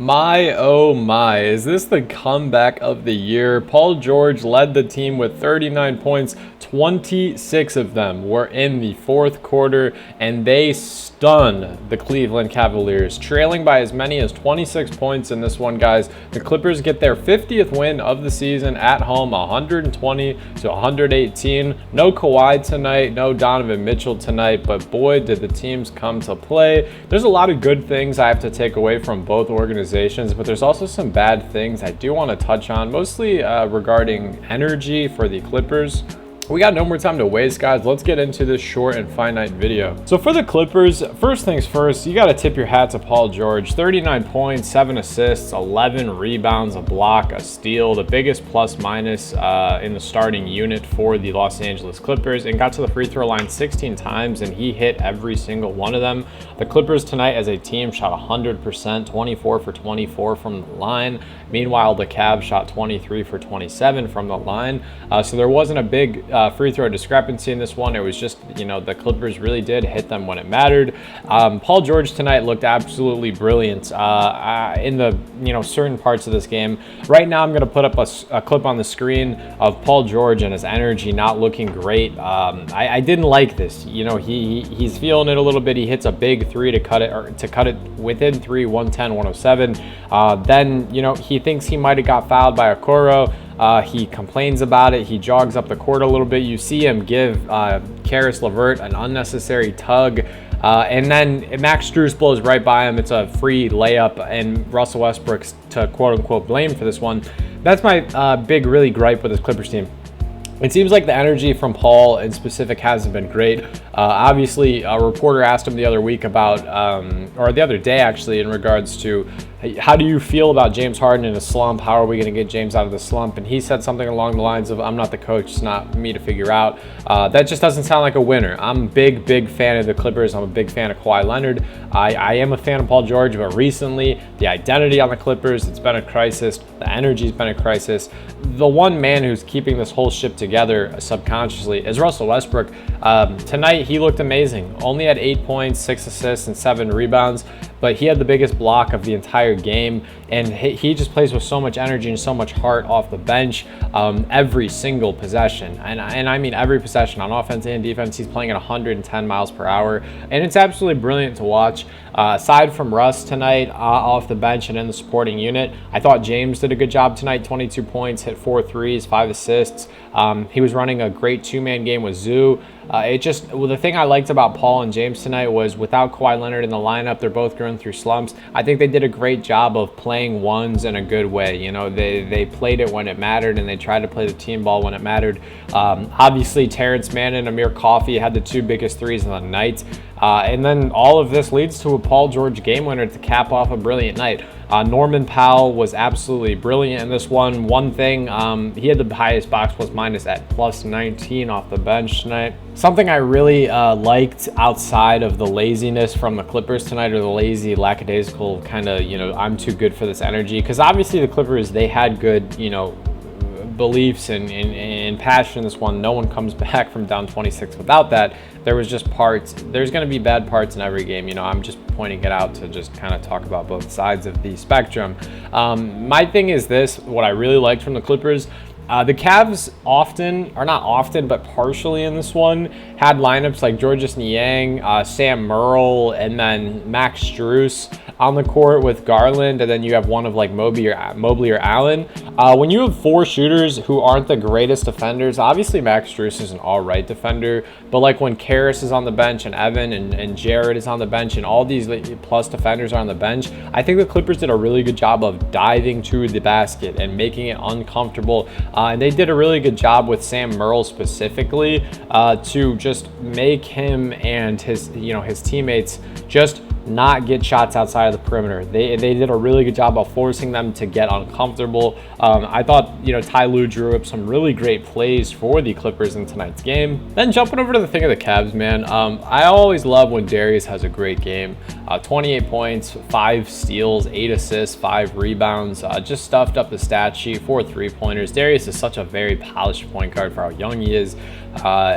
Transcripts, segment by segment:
My, oh my, is this the comeback of the year? Paul George led the team with 39 points. 26 of them were in the fourth quarter, and they stunned the Cleveland Cavaliers, trailing by as many as 26 points in this one, guys. The Clippers get their 50th win of the season at home, 120 to 118. No Kawhi tonight, no Donovan Mitchell tonight, but boy, did the teams come to play. There's a lot of good things I have to take away from both organizations, but there's also some bad things I do want to touch on, mostly regarding energy for the Clippers. We got no more time to waste, guys. Let's get into this short and finite video. So for the Clippers, first things first, you got to tip your hat to Paul George. 39 points, 7 assists, 11 rebounds, a block, a steal, the biggest plus minus in the starting unit for the Los Angeles Clippers, and got to the free throw line 16 times, and he hit every single one of them. The Clippers tonight as a team shot 100%, 24 for 24 from the line. Meanwhile, the Cavs shot 23 for 27 from the line. So there wasn't a big free throw discrepancy in this one. It was just, the Clippers really did hit them when it mattered. Paul George tonight looked absolutely brilliant in the, certain parts of this game. Right now, I'm going to put up a clip on the screen of Paul George and his energy not looking great. I didn't like this. He's feeling it a little bit. He hits a big three to cut it within three, 110, 107. Then, he thinks he might have got fouled by Okoro. He complains about it. He jogs up the court a little bit. You see him give Caris LeVert an unnecessary tug. And then Max Strus blows right by him. It's a free layup, and Russell Westbrook's to quote-unquote blame for this one. That's my big, really gripe with this Clippers team. It seems like the energy from Paul in specific hasn't been great. Obviously, a reporter asked him the other week about, or the other day actually, in regards to how do you feel about James Harden in a slump? How are we going to get James out of the slump? And he said something along the lines of, I'm not the coach, it's not me to figure out. That just doesn't sound like a winner. I'm a big fan of the Clippers. I'm a big fan of Kawhi Leonard. I am a fan of Paul George, but recently the identity on the Clippers, it's been a crisis. The energy's been a crisis. The one man who's keeping this whole ship together subconsciously is Russell Westbrook. Tonight, he looked amazing. Only had 8 points, 6 assists, and 7 rebounds, but he had the biggest block of the entire game, and he just plays with so much energy and so much heart off the bench every single possession. And I mean every possession on offense and defense. He's playing at 110 miles per hour, and it's absolutely brilliant to watch. Aside from Russ tonight off the bench and in the supporting unit, I thought James did a good job tonight. 22 points, hit 4 threes, 5 assists. He was running a great two-man game with Zoo. The thing I liked about Paul and James tonight was without Kawhi Leonard in the lineup, they're both going through slumps. I think they did a great job of playing ones in a good way. They played it when it mattered, and they tried to play the team ball when it mattered. Obviously, Terrence Mann and Amir Coffey had the 2 biggest threes of the night. And then all of this leads to a Paul George game winner to cap off a brilliant night. Norman Powell was absolutely brilliant in this one. One thing, he had the highest box plus minus at plus 19 off the bench tonight. Something I really liked outside of the laziness from the Clippers tonight, or the lazy, lackadaisical kind of, I'm too good for this energy. Because obviously the Clippers, they had good, beliefs and passion in this one. No one comes back from down 26 without that. There was just parts. There's going to be bad parts in every game. I'm just pointing it out to just kind of talk about both sides of the spectrum. My thing is this, what I really liked from the Clippers, the Cavs but partially in this one, had lineups like Georges Niang, Sam Merle, and then Max Strus on the court with Garland, and then you have one of like Mobley or Allen. When you have 4 shooters who aren't the greatest defenders, obviously Max Strus is an all-right defender, but like when Caris is on the bench and Evan and Jared is on the bench and all these plus defenders are on the bench, I think the Clippers did a really good job of diving to the basket and making it uncomfortable. And they did a really good job with Sam Merle specifically to just make him and his teammates just not get shots outside of the perimeter. They did a really good job of forcing them to get uncomfortable. I thought, Ty Lue drew up some really great plays for the Clippers in tonight's game. Then jumping over to the thing of the Cavs, man, I always love when Darius has a great game. 28 points, 5 steals, 8 assists, 5 rebounds, just stuffed up the stat sheet, 4 3-pointers. Darius is such a very polished point guard for how young he is.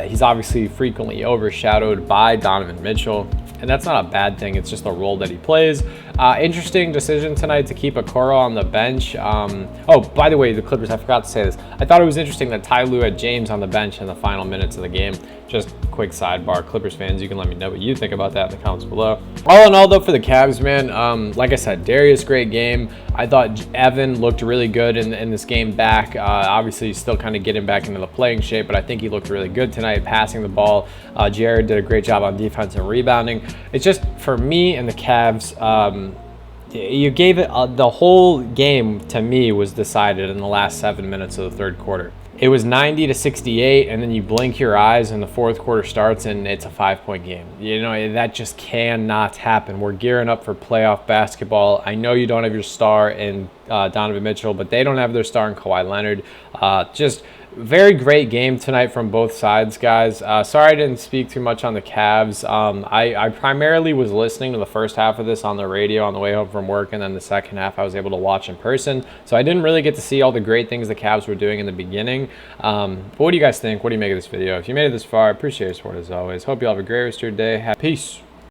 He's obviously frequently overshadowed by Donovan Mitchell. and that's not a bad thing. It's just the role that he plays. Interesting decision tonight to keep Okoro on the bench. Oh, by the way, the Clippers, I forgot to say this. I thought it was interesting that Ty Lue had James on the bench in the final minutes of the game. Just quick sidebar, Clippers fans, you can let me know what you think about that in the comments below. All in all, though, for the Cavs, man, like I said, Darius, great game. I thought Evan looked really good in this game back. Obviously, he's still kind of getting back into the playing shape, but I think he looked really good tonight, passing the ball. Jared did a great job on defense and rebounding. It's just, for me and the Cavs, you gave it the whole game, to me, was decided in the last 7 minutes of the third quarter. It was 90-68, and then you blink your eyes and the fourth quarter starts and it's a 5-point game. You know, that just cannot happen. We're gearing up for playoff basketball. I know you don't have your star in Donovan Mitchell, but they don't have their star in Kawhi Leonard. Just very great game tonight from both sides, guys. Sorry I didn't speak too much on the Cavs. I primarily was listening to the first half of this on the radio on the way home from work, and then the second half I was able to watch in person. So I didn't really get to see all the great things the Cavs were doing in the beginning. But what do you guys think? What do you make of this video? If you made it this far, I appreciate your support as always. Hope you all have a great rest of your day. Peace.